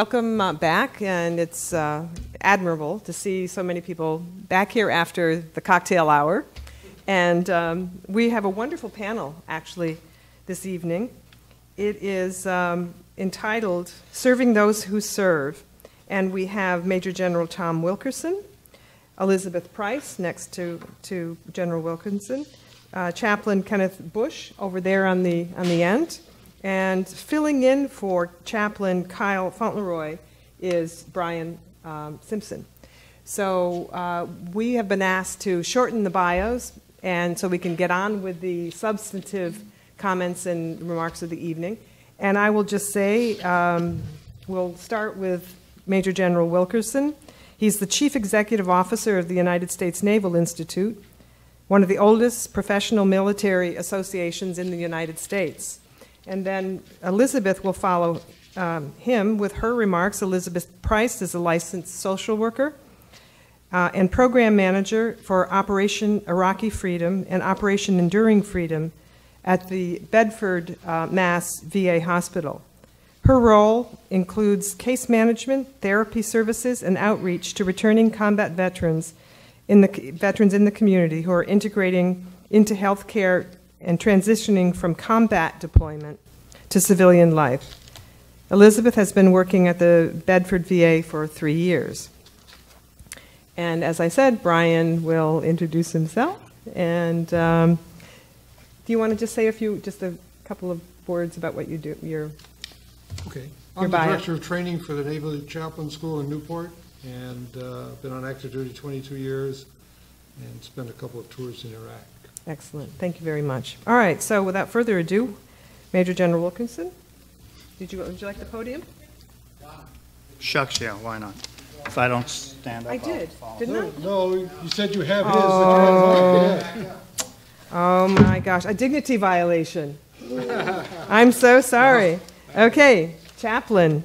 Welcome back, and it's admirable to see so many people back here after the cocktail hour. And we have a wonderful panel, actually, this evening. It is entitled Serving Those Who Serve, and we have Major General Tom Wilkerson, Elizabeth Price next to General Wilkerson, Chaplain Kenneth Bush over there on the end, and filling in for Chaplain Kyle Fauntleroy is Brian Simpson. So we have been asked to shorten the bios, and so we can get on with the substantive comments and remarks of the evening. And I will just say, we'll start with Major General Wilkerson. He's the Chief Executive Officer of the United States Naval Institute, one of the oldest professional military associations in the United States. And then Elizabeth will follow him with her remarks. Elizabeth Price is a licensed social worker and program manager for Operation Iraqi Freedom and Operation Enduring Freedom at the Bedford Mass VA Hospital. Her role includes case management, therapy services, and outreach to returning combat veterans in the community who are integrating into health care and transitioning from combat deployment to civilian life. Elizabeth has been working at the Bedford VA for 3 years. And as I said, Brian will introduce himself. And do you want to just say a couple of words about what you do? Okay. I'm the Director of Training for the Naval Chaplain School in Newport, and been on active duty 22 years and spent a couple of tours in Iraq. Excellent. Thank you very much. All right, so without further ado, Major General Wilkerson, would you like the podium? Shucks, yeah, why not? If I don't stand up, I did, didn't I? No, you said you have his. Oh my gosh, a dignity violation. I'm so sorry. Okay, Chaplain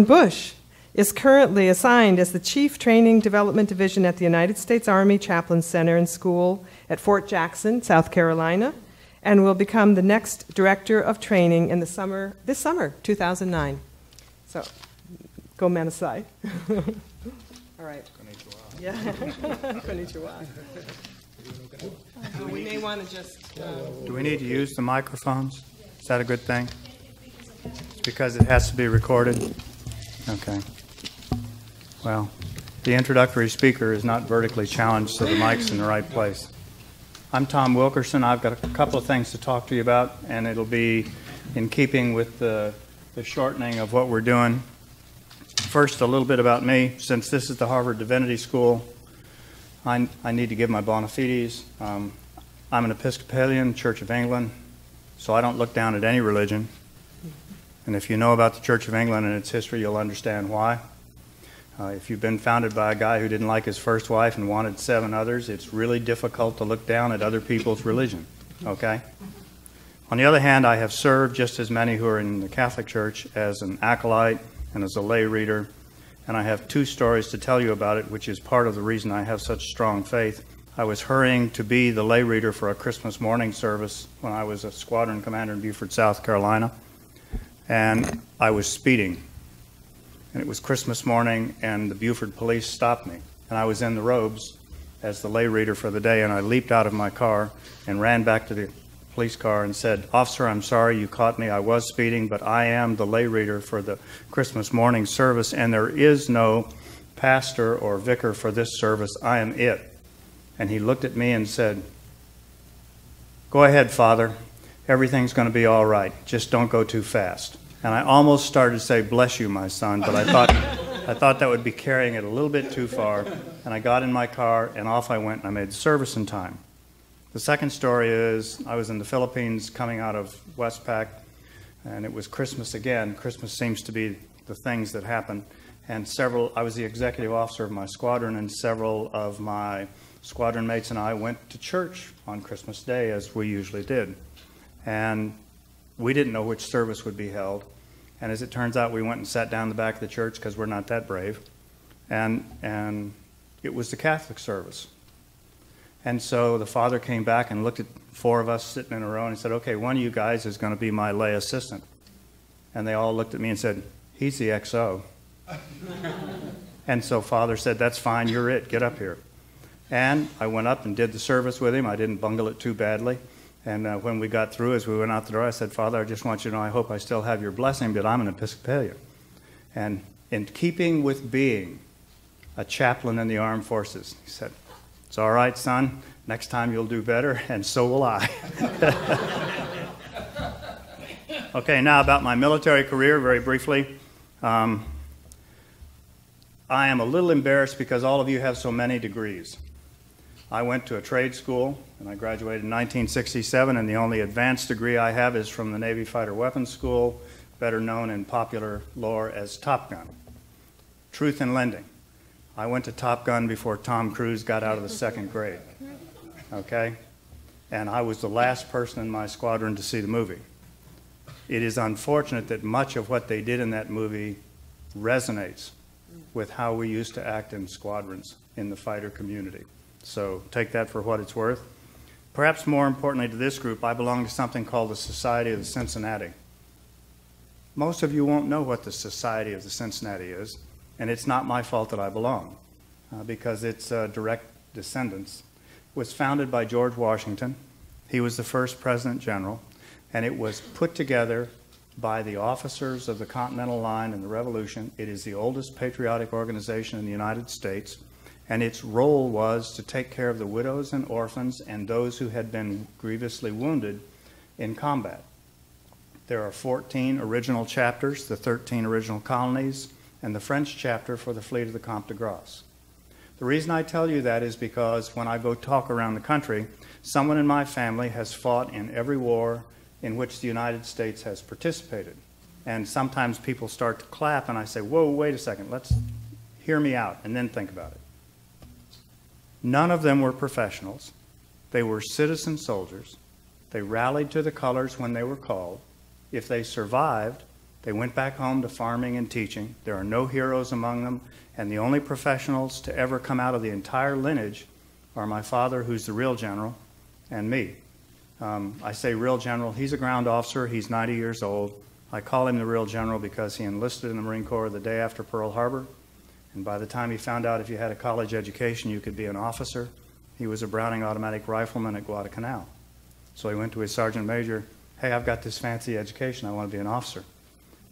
Bush is currently assigned as the Chief Training Development Division at the United States Army Chaplain Center and School at Fort Jackson, South Carolina, and will become the next Director of Training in this summer, 2009. So, go Manasai. All right. Yeah. Konnichiwa. We may want to just... Do we need to use the microphones? Is that a good thing? It's because it has to be recorded? Okay. Well, the introductory speaker is not vertically challenged, so the mic's in the right place. I'm Tom Wilkerson. I've got a couple of things to talk to you about, and it'll be in keeping with the shortening of what we're doing. First, a little bit about me. Since this is the Harvard Divinity School, I need to give my bona fides. I'm an Episcopalian, Church of England, so I don't look down at any religion. And if you know about the Church of England and its history, you'll understand why. If you've been founded by a guy who didn't like his first wife and wanted 7 others, it's really difficult to look down at other people's religion, okay? On the other hand, I have served just as many who are in the Catholic Church as an acolyte and as a lay reader, and I have 2 stories to tell you about it, which is part of the reason I have such strong faith. I was hurrying to be the lay reader for a Christmas morning service when I was a squadron commander in Beaufort, South Carolina, and I was speeding. And it was Christmas morning, and the Beaufort police stopped me. And I was in the robes as the lay reader for the day, and I leaped out of my car and ran back to the police car and said, "Officer, I'm sorry you caught me. I was speeding, but I am the lay reader for the Christmas morning service, and there is no pastor or vicar for this service. I am it." And he looked at me and said, "Go ahead, Father. Everything's going to be all right. Just don't go too fast." And I almost started to say, "Bless you, my son," but I thought that would be carrying it a little bit too far. And I got in my car, and off I went, and I made the service in time. The second story is I was in the Philippines coming out of Westpac, and it was Christmas again. Christmas seems to be the things that happen. And I was the executive officer of my squadron, and several of my squadron mates and I went to church on Christmas Day, as we usually did. And we didn't know which service would be held. And as it turns out, we went and sat down in the back of the church because we're not that brave. And it was the Catholic service. And so the father came back and looked at 4 of us sitting in a row and he said, "Okay, one of you guys is going to be my lay assistant." And they all looked at me and said, He's the XO. And so Father said, that's fine, you're it, get up here. And I went up and did the service with him. I didn't bungle it too badly. And when we got through, as we went out the door, I said, Father, I just want you to know I hope I still have your blessing, but I'm an Episcopalian. And in keeping with being a chaplain in the armed forces, he said, it's all right, son. Next time you'll do better, and so will I. Okay, now about my military career, very briefly. I am a little embarrassed because all of you have so many degrees. I went to a trade school, and I graduated in 1967, and the only advanced degree I have is from the Navy Fighter Weapons School, better known in popular lore as Top Gun. Truth in lending. I went to Top Gun before Tom Cruise got out of the second grade, okay? And I was the last person in my squadron to see the movie. It is unfortunate that much of what they did in that movie resonates with how we used to act in squadrons in the fighter community. So take that for what it's worth. Perhaps more importantly to this group, I belong to something called the Society of the Cincinnati. Most of you won't know what the Society of the Cincinnati is, and it's not my fault that I belong, because it's direct descendants. It was founded by George Washington. He was the first President General, and it was put together by the officers of the Continental Line in the Revolution. It is the oldest patriotic organization in the United States, and its role was to take care of the widows and orphans and those who had been grievously wounded in combat. There are 14 original chapters, the 13 original colonies, and the French chapter for the fleet of the Comte de Grasse. The reason I tell you that is because when I go talk around the country, someone in my family has fought in every war in which the United States has participated. And sometimes people start to clap, and I say, whoa, wait a second, let's hear me out, and then think about it. None of them were professionals. They were citizen soldiers. They rallied to the colors when they were called. If they survived, they went back home to farming and teaching. There are no heroes among them, and the only professionals to ever come out of the entire lineage are my father, who's the real general, and me. I say real general. He's a ground officer. He's 90 years old. I call him the real general because he enlisted in the Marine Corps the day after Pearl Harbor. And by the time he found out if you had a college education, you could be an officer, he was a Browning automatic rifleman at Guadalcanal. So he went to his sergeant major, hey, I've got this fancy education, I want to be an officer.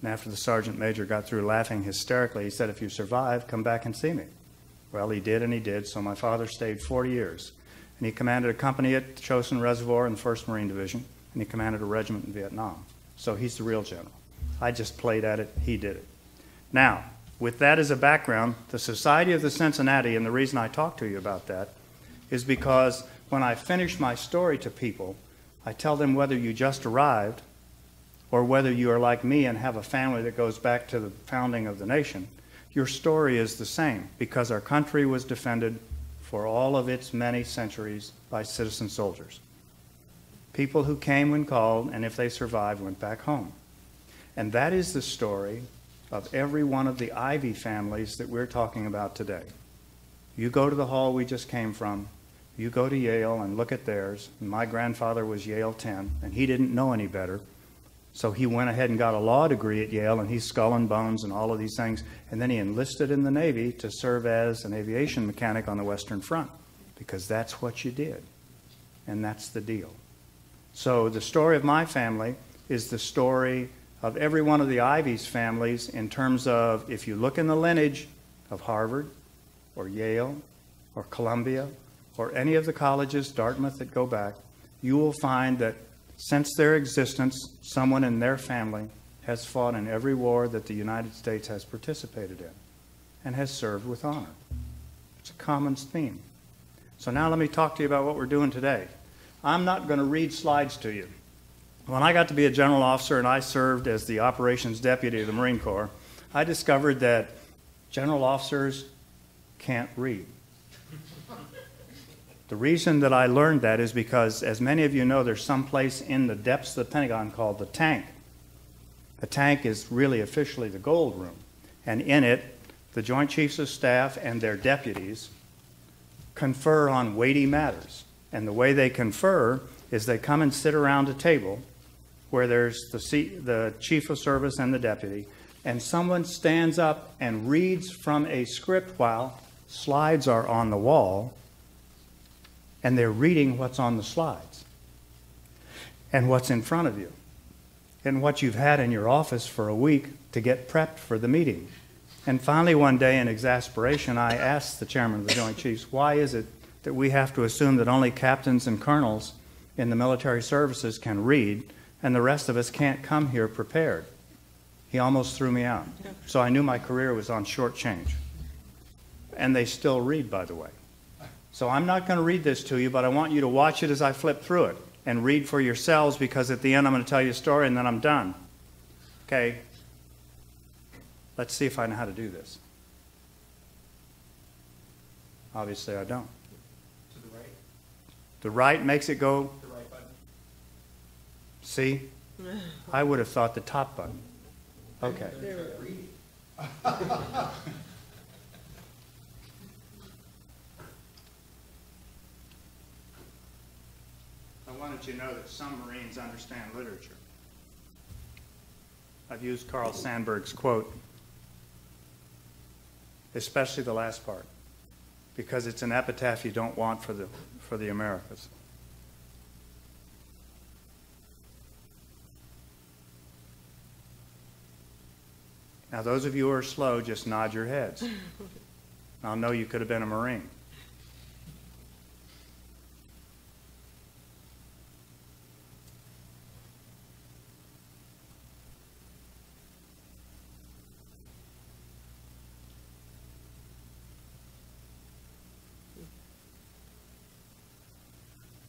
And after the sergeant major got through laughing hysterically, he said, if you survive, come back and see me. Well, he did, and he did, so my father stayed 40 years. And he commanded a company at Chosin Reservoir in the 1st Marine Division, and he commanded a regiment in Vietnam. So he's the real general. I just played at it, he did it. Now, with that as a background, the Society of the Cincinnati, and the reason I talk to you about that is because when I finish my story to people, I tell them whether you just arrived or whether you are like me and have a family that goes back to the founding of the nation, your story is the same because our country was defended for all of its many centuries by citizen soldiers. People who came when called, and if they survived, went back home. And that is the story of every one of the Ivy families that we're talking about today. You go to the hall we just came from, you go to Yale and look at theirs. And my grandfather was Yale 10, and he didn't know any better. So he went ahead and got a law degree at Yale, and he's skull and bones and all of these things. And then he enlisted in the Navy to serve as an aviation mechanic on the Western Front, because that's what you did. And that's the deal. So the story of my family is the story of every one of the Ivies families in terms of, if you look in the lineage of Harvard or Yale or Columbia or any of the colleges, Dartmouth, that go back, you will find that since their existence, someone in their family has fought in every war that the United States has participated in and has served with honor. It's a common theme. So now let me talk to you about what we're doing today. I'm not going to read slides to you. When I got to be a general officer and I served as the operations deputy of the Marine Corps, I discovered that general officers can't read. The reason that I learned that is because, as many of you know, there's some place in the depths of the Pentagon called the tank. The tank is really officially the gold room. And in it, the Joint Chiefs of Staff and their deputies confer on weighty matters. And the way they confer is they come and sit around a table where there's the chief of service and the deputy, and someone stands up and reads from a script while slides are on the wall, and they're reading what's on the slides and what's in front of you and what you've had in your office for a week to get prepped for the meeting. And finally, one day in exasperation, I asked the chairman of the Joint Chiefs, why is it that we have to assume that only captains and colonels in the military services can read and the rest of us can't come here prepared? He almost threw me out. So I knew my career was on short change. And they still read, by the way. So I'm not going to read this to you, but I want you to watch it as I flip through it and read for yourselves, because at the end I'm going to tell you a story and then I'm done. Okay? Let's see if I know how to do this. Obviously I don't. To the right? The right makes it go. The right button. See? I would have thought the top button. Okay. I wanted you to know that some Marines understand literature. I've used Carl Sandburg's quote, especially the last part, because it's an epitaph you don't want for the Americas. Now, those of you who are slow, just nod your heads. I'll know you could have been a Marine.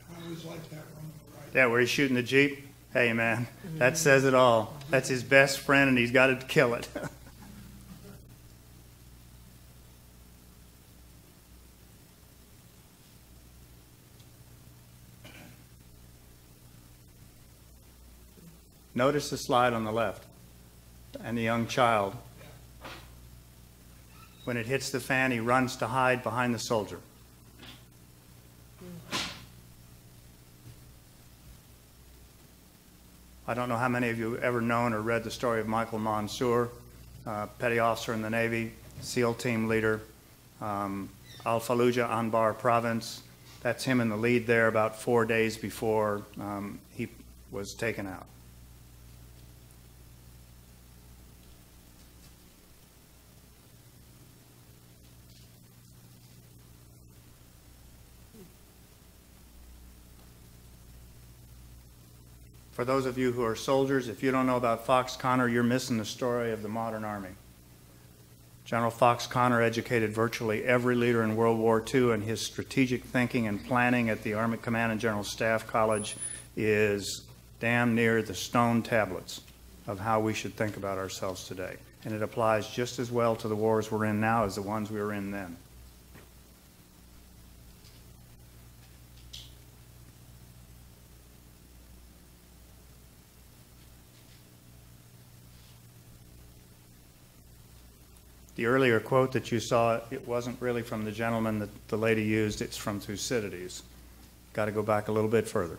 I always like that one on the right. Yeah, where he's shooting the Jeep. Hey, man, that says it all. That's his best friend, and he's got to kill it. Notice the slide on the left and the young child. When it hits the fan, he runs to hide behind the soldier. I don't know how many of you have ever known or read the story of Michael Monsoor, petty officer in the Navy, SEAL team leader, Al-Fallujah, Anbar province. That's him in the lead there about 4 days before he was taken out. For those of you who are soldiers, if you don't know about Fox Connor, you're missing the story of the modern Army. General Fox Connor educated virtually every leader in World War II, and his strategic thinking and planning at the Army Command and General Staff College is damn near the stone tablets of how we should think about ourselves today. And it applies just as well to the wars we're in now as the ones we were in then. The earlier quote that you saw, it wasn't really from the gentleman that the lady used, it's from Thucydides. Got to go back a little bit further.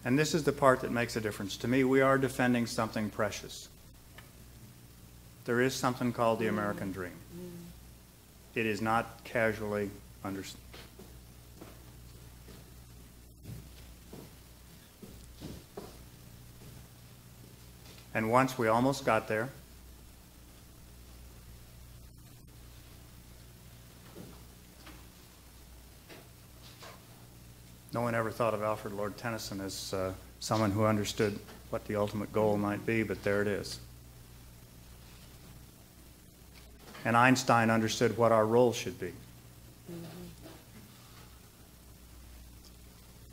And this is the part that makes a difference. To me, we are defending something precious. There is something called the American dream. It is not casually understood. And once we almost got there, no one ever thought of Alfred Lord Tennyson as someone who understood what the ultimate goal might be, but there it is. And Einstein understood what our role should be.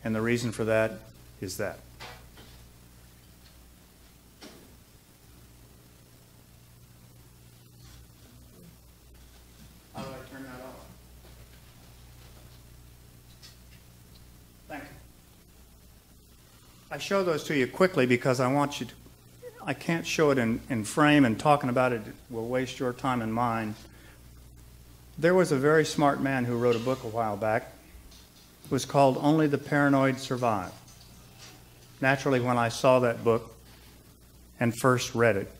And the reason for that is that. How do I turn that off? Thank you. I show those to you quickly because I want you to, I can't show it in frame, and talking about it will waste your time and mine. There was a very smart man who wrote a book a while back, It was called Only the Paranoid Survive. Naturally, when I saw that book and first read it,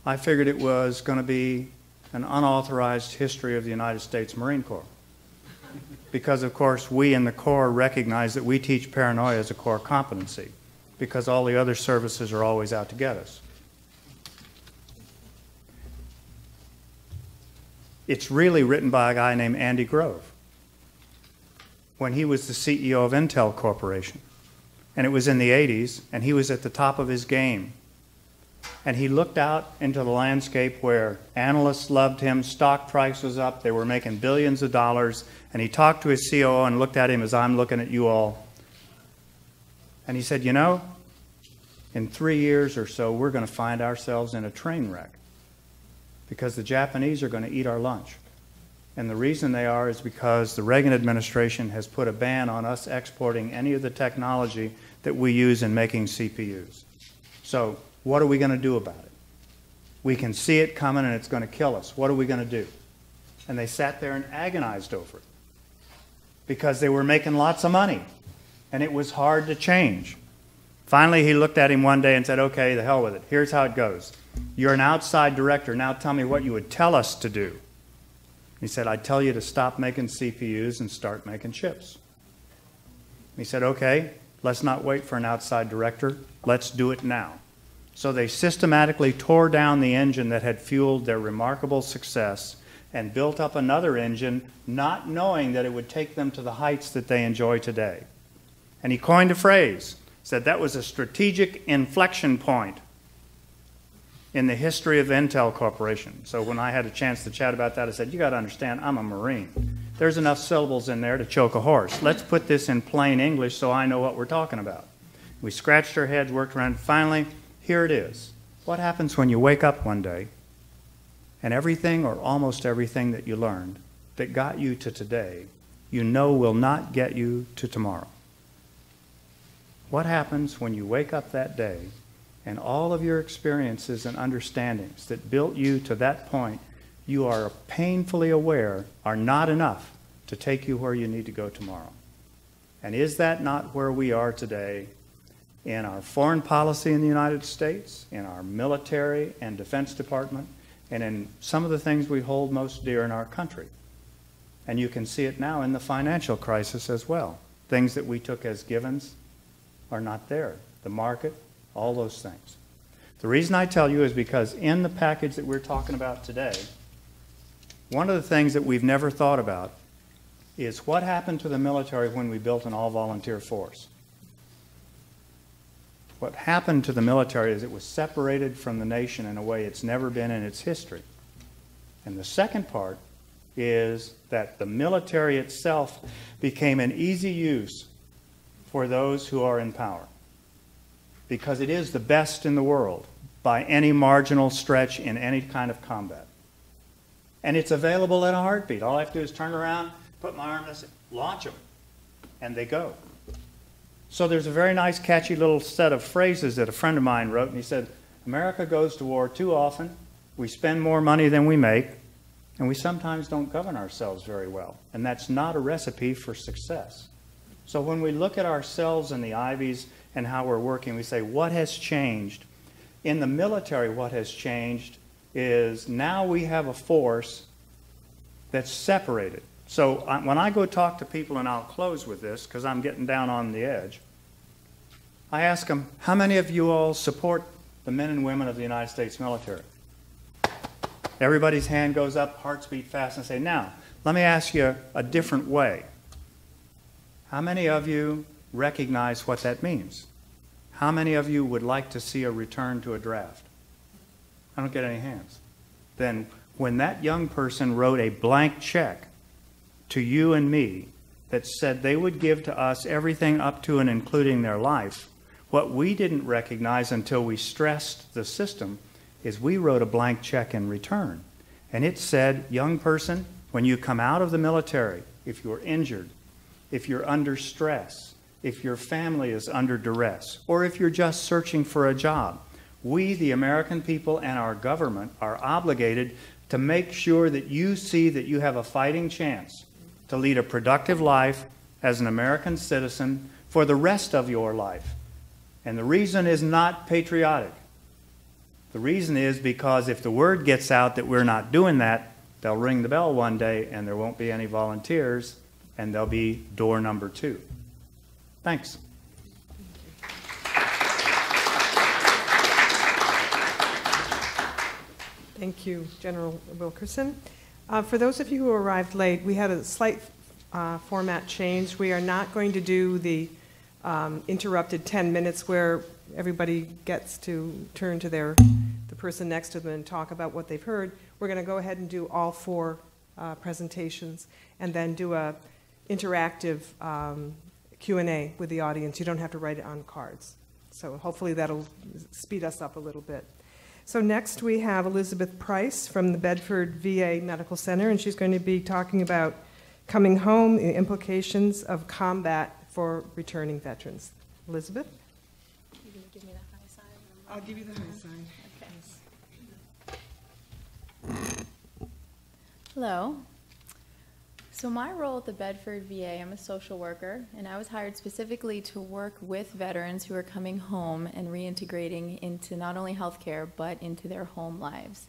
I figured it was going to be an unauthorized history of the United States Marine Corps. Because, of course, we in the Corps recognize that we teach paranoia as a core competency, because all the other services are always out to get us. It's really written by a guy named Andy Grove when he was the CEO of Intel Corporation. And it was in the 80s, and he was at the top of his game. And he looked out into the landscape where analysts loved him, stock price was up, they were making billions of dollars, and he talked to his COO and looked at him as I'm looking at you all. And he said, you know, in 3 years or so, we're going to find ourselves in a train wreck because the Japanese are going to eat our lunch. And the reason they are is because the Reagan administration has put a ban on us exporting any of the technology that we use in making CPUs. So what are we going to do about it? We can see it coming and it's going to kill us. What are we going to do? And they sat there and agonized over it because they were making lots of money and it was hard to change. Finally, he looked at him one day and said, okay, the hell with it. Here's how it goes. You're an outside director. Now tell me what you would tell us to do. He said, I'd tell you to stop making CPUs and start making chips. He said, okay, let's not wait for an outside director. Let's do it now. So they systematically tore down the engine that had fueled their remarkable success and built up another engine, not knowing that it would take them to the heights that they enjoy today. And he coined a phrase, said that was a strategic inflection point in the history of Intel Corporation. So when I had a chance to chat about that, I said, you got to understand, I'm a Marine. There's enough syllables in there to choke a horse. Let's put this in plain English so I know what we're talking about. We scratched our heads, worked around, finally, here it is. What happens when you wake up one day and everything or almost everything that you learned that got you to today, you know will not get you to tomorrow? What happens when you wake up that day and all of your experiences and understandings that built you to that point, you are painfully aware are not enough to take you where you need to go tomorrow? And is that not where we are today in our foreign policy in the United States, in our military and defense department, and in some of the things we hold most dear in our country? And you can see it now in the financial crisis as well. Things that we took as givens are not there. The market, all those things. The reason I tell you is because in the package that we're talking about today, one of the things that we've never thought about is what happened to the military when we built an all-volunteer force. What happened to the military is it was separated from the nation in a way it's never been in its history. And the second part is that the military itself became an easy use for those who are in power, because it is the best in the world by any marginal stretch in any kind of combat. And it's available in a heartbeat. All I have to do is turn around, put my arm and launch them, and they go. So there's a very nice, catchy little set of phrases that a friend of mine wrote, and he said, America goes to war too often, we spend more money than we make, and we sometimes don't govern ourselves very well. And that's not a recipe for success. So when we look at ourselves and the Ivies and how we're working, we say, what has changed? In the military, what has changed is now we have a force that's separated. So when I go talk to people, and I'll close with this because I'm getting down on the edge, I ask them, how many of you all support the men and women of the United States military? Everybody's hand goes up, hearts beat fast, and I say, now, let me ask you a different way. How many of you recognize what that means? How many of you would like to see a return to a draft? I don't get any hands. Then when that young person wrote a blank check to you and me that said they would give to us everything up to and including their life, what we didn't recognize until we stressed the system is we wrote a blank check in return. And it said, young person, when you come out of the military, if you're injured, if you're under stress, if your family is under duress, or if you're just searching for a job, we, the American people and our government, are obligated to make sure that you see that you have a fighting chance to lead a productive life as an American citizen for the rest of your life. And the reason is not patriotic. The reason is because if the word gets out that we're not doing that, they'll ring the bell one day and there won't be any volunteers, and there'll be door number 2. Thanks. Thank you, General Wilkerson. For those of you who arrived late, we had a slight format change. We are not going to do the interrupted 10 minutes where everybody gets to turn to the person next to them and talk about what they've heard. We're going to go ahead and do all 4 presentations and then do a interactive Q&A with the audience. You don't have to write it on cards. So hopefully that'll speed us up a little bit. So next we have Elizabeth Price from the Bedford VA Medical Center, and she's going to be talking about coming home, the implications of combat for returning veterans. Elizabeth? You're going to give me the high sign? I'll give you the high sign. Okay. Hello. So my role at the Bedford VA, I'm a social worker, and I was hired specifically to work with veterans who are coming home and reintegrating into not only healthcare, but into their home lives.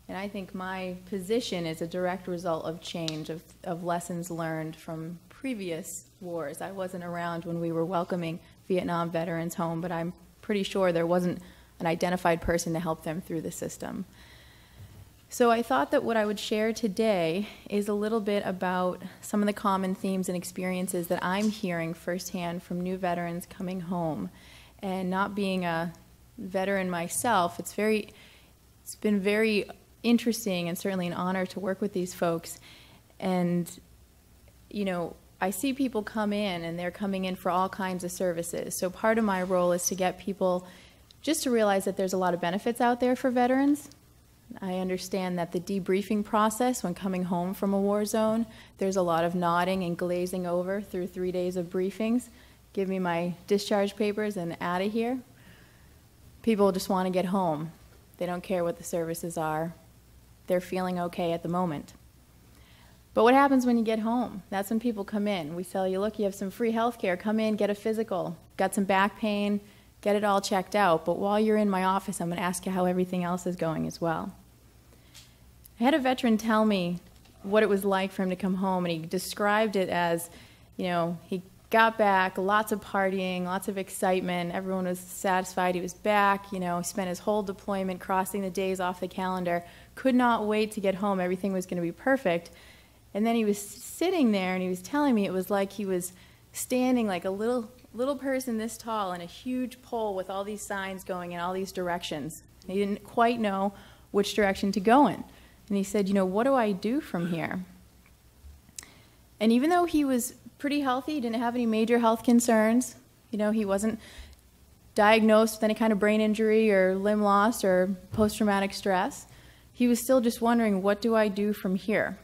And I think my position is a direct result of change, of lessons learned from previous wars. I wasn't around when we were welcoming Vietnam veterans home, but I'm pretty sure there wasn't an identified person to help them through the system. So I thought that what I would share today is a little bit about some of the common themes and experiences that I'm hearing firsthand from new veterans coming home. And not being a veteran myself, it's been very interesting and certainly an honor to work with these folks. And, you know, I see people come in and they're coming in for all kinds of services. So part of my role is to get people just to realize that there's a lot of benefits out there for veterans. I understand that the debriefing process when coming home from a war zone, there's a lot of nodding and glazing over through 3 days of briefings. Give me my discharge papers and out of here. People just want to get home. They don't care what the services are. They're feeling okay at the moment. But what happens when you get home? That's when people come in. We tell you, look, you have some free health care. Come in, get a physical. Got some back pain, get it all checked out. But while you're in my office, I'm going to ask you how everything else is going as well. I had a veteran tell me what it was like for him to come home, and he described it as, you know, he got back, lots of partying, lots of excitement, everyone was satisfied he was back, you know, he spent his whole deployment crossing the days off the calendar, could not wait to get home, everything was going to be perfect. And then he was sitting there and he was telling me it was like he was standing like a little person this tall in a huge pole with all these signs going in all these directions. And he didn't quite know which direction to go in. And he said, you know, what do I do from here? And even though he was pretty healthy, he didn't have any major health concerns, you know, he wasn't diagnosed with any kind of brain injury or limb loss or post-traumatic stress, he was still just wondering, what do I do from here?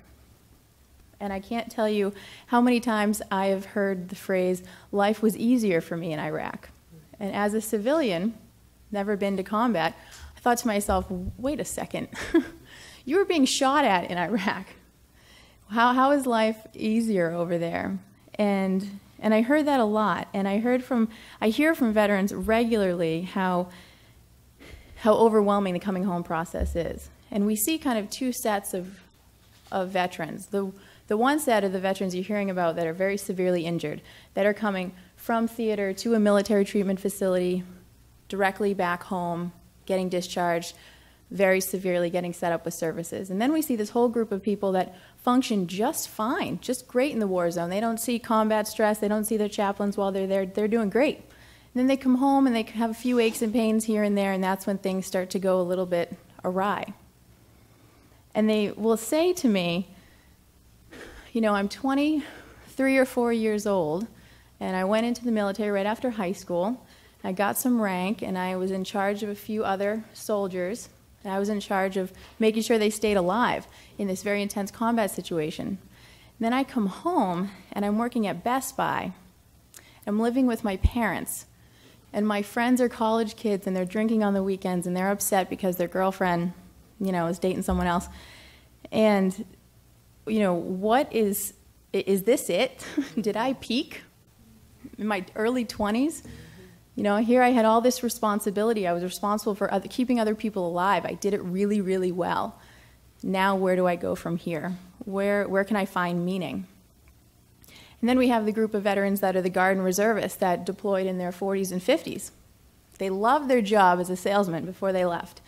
And I can't tell you how many times I have heard the phrase, life was easier for me in Iraq. And as a civilian, never been to combat, I thought to myself, wait a second. You were being shot at in Iraq. How is life easier over there? And I heard that a lot. And I hear from veterans regularly how overwhelming the coming home process is. And we see kind of 2 sets of veterans. The one set are the veterans you're hearing about that are very severely injured, that are coming from theater to a military treatment facility, directly back home, getting discharged, very severely getting set up with services. And then we see this whole group of people that function just fine, just great in the war zone. They don't see combat stress, they don't see their chaplains while they're there, they're doing great. And then they come home and they have a few aches and pains here and there, and that's when things start to go a little bit awry. And they will say to me, you know, I'm 23 or 4 years old, and I went into the military right after high school. I got some rank, and I was in charge of a few other soldiers. And I was in charge of making sure they stayed alive in this very intense combat situation. And then I come home, and I'm working at Best Buy. I'm living with my parents, and my friends are college kids, and they're drinking on the weekends, and they're upset because their girlfriend, you know, is dating someone else. And, you know, what is is this it? Did I peak in my early 20s? You know, here I had all this responsibility. I was responsible for keeping other people alive. I did it really, really well. Now where do I go from here? Where can I find meaning? And then we have the group of veterans that are the Guard and Reservists that deployed in their 40s and 50s. They loved their job as a salesman before they left.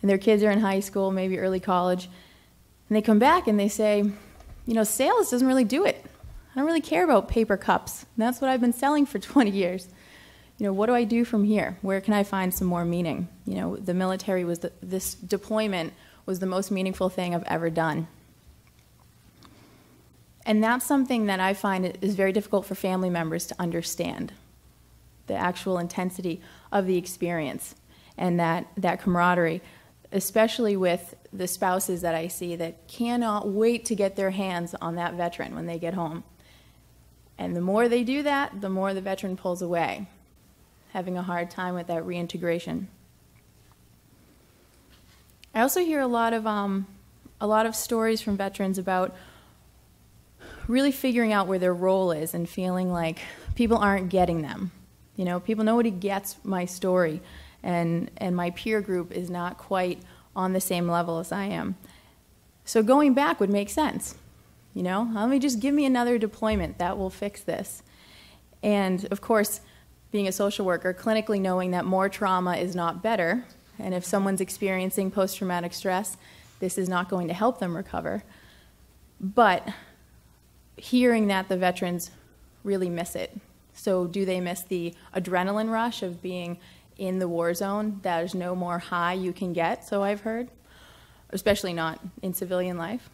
And their kids are in high school, maybe early college. And they come back and they say, you know, sales doesn't really do it. I don't really care about paper cups. And that's what I've been selling for 20 years. You know, what do I do from here? Where can I find some more meaning? You know, the military was this deployment was the most meaningful thing I've ever done. And that's something that I find is very difficult for family members to understand, the actual intensity of the experience and that camaraderie, especially with the spouses that I see that cannot wait to get their hands on that veteran when they get home. And the more they do that, the more the veteran pulls away, having a hard time with that reintegration. I also hear a lot of stories from veterans about really figuring out where their role is and feeling like people aren't getting them. You know, nobody gets my story, and my peer group is not quite on the same level as I am. So going back would make sense. You know, let me just give me another deployment that will fix this. And of course, being a social worker, clinically knowing that more trauma is not better, and if someone's experiencing post-traumatic stress, this is not going to help them recover. But hearing that the veterans really miss it. So do they miss the adrenaline rush of being in the war zone? There's no more high you can get, so I've heard, especially not in civilian life,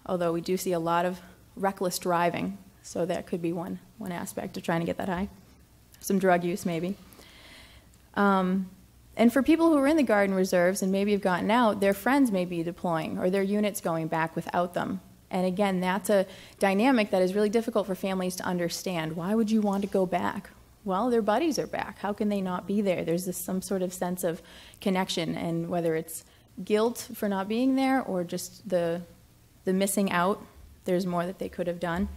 although we do see a lot of reckless driving, so that could be one aspect of trying to get that high. Some drug use, maybe. And for people who are in the Guard and Reserves and maybe have gotten out, their friends may be deploying or their units going back without them. And again, that's a dynamic that is really difficult for families to understand. Why would you want to go back? Well, their buddies are back. How can they not be there? There's some sort of sense of connection, and whether it's guilt for not being there or just the missing out, there's more that they could have done.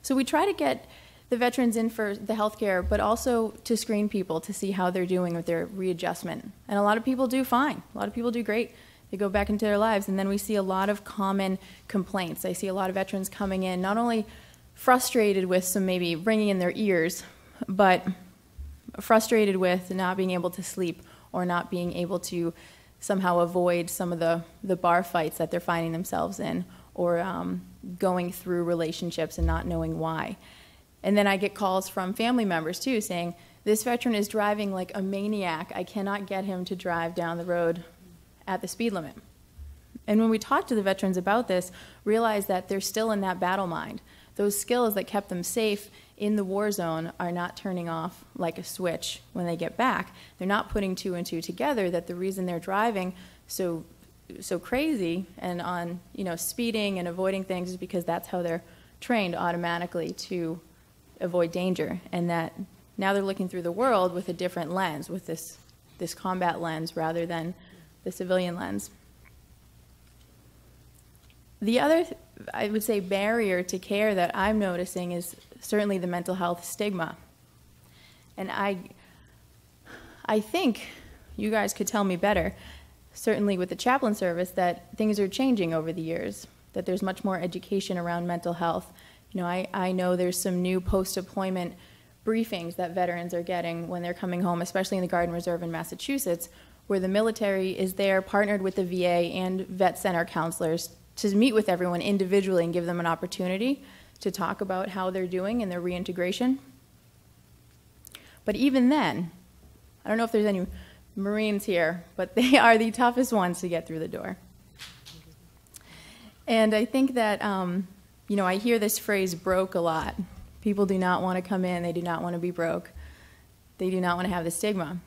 So we try to get the veterans in for the healthcare, but also to screen people to see how they're doing with their readjustment. And a lot of people do fine. A lot of people do great. They go back into their lives, and then we see a lot of common complaints. I see a lot of veterans coming in, not only frustrated with some maybe ringing in their ears, but frustrated with not being able to sleep or not being able to somehow avoid some of the bar fights that they're finding themselves in, or going through relationships and not knowing why. And then I get calls from family members too saying, this veteran is driving like a maniac. I cannot get him to drive down the road at the speed limit. And when we talk to the veterans about this, realize that they're still in that battle mind. Those skills that kept them safe in the war zone are not turning off like a switch when they get back. They're not putting two and two together, that the reason they're driving so crazy and on, you know, speeding and avoiding things is because that's how they're trained automatically to avoid danger, and that now they're looking through the world with a different lens, with this combat lens rather than the civilian lens. The other, I would say, barrier to care that I'm noticing is certainly the mental health stigma. And I think you guys could tell me better, certainly with the chaplain service, that things are changing over the years, that there's much more education around mental health. You know, I know there's some new post-deployment briefings that veterans are getting when they're coming home, especially in the Guard and Reserve in Massachusetts, where the military is there partnered with the VA and vet center counselors to meet with everyone individually and give them an opportunity to talk about how they're doing in their reintegration. But even then, I don't know if there's any Marines here, but they are the toughest ones to get through the door. And I think that, you know, I hear this phrase broke a lot. People do not want to come in, they do not want to be broke. They do not want to have the stigma,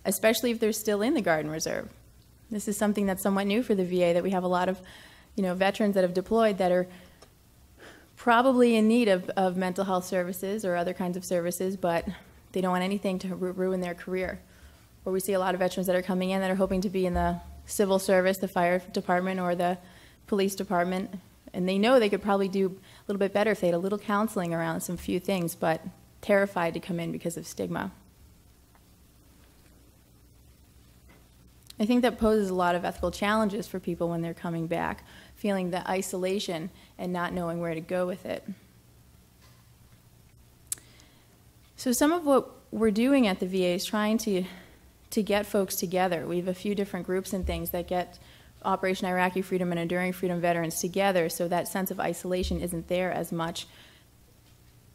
especially if they're still in the Guard and Reserve. This is something that's somewhat new for the VA, that we have a lot of, you know, veterans that have deployed that are probably in need of mental health services or other kinds of services, but they don't want anything to ruin their career. Or we see a lot of veterans that are coming in that are hoping to be in the civil service, the fire department, or the police department, And they know they could probably do a little bit better if they had a little counseling around some few things, but terrified to come in because of stigma. I think that poses a lot of ethical challenges for people when they're coming back, feeling the isolation and not knowing where to go with it. So some of what we're doing at the VA is trying to get folks together. We have a few different groups and things that get Operation Iraqi Freedom and Enduring Freedom veterans together, so that sense of isolation isn't there as much.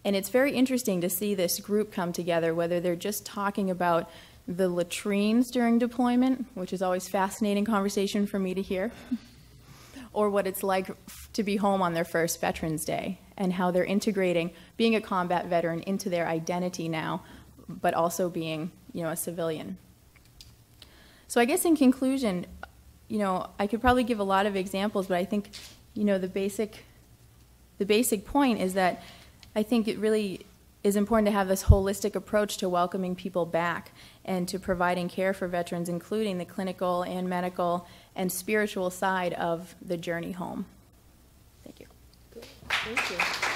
And it's very interesting to see this group come together, whether they're just talking about the latrines during deployment, which is always fascinating conversation for me to hear, or what it's like to be home on their first Veterans Day, and how they're integrating being a combat veteran into their identity now, but also being, a civilian. So I guess in conclusion, I could probably give a lot of examples, but I think, the basic point is that I think it really is important to have this holistic approach to welcoming people back and to providing care for veterans, including the clinical and medical and spiritual side of the journey home. Thank you. Thank you.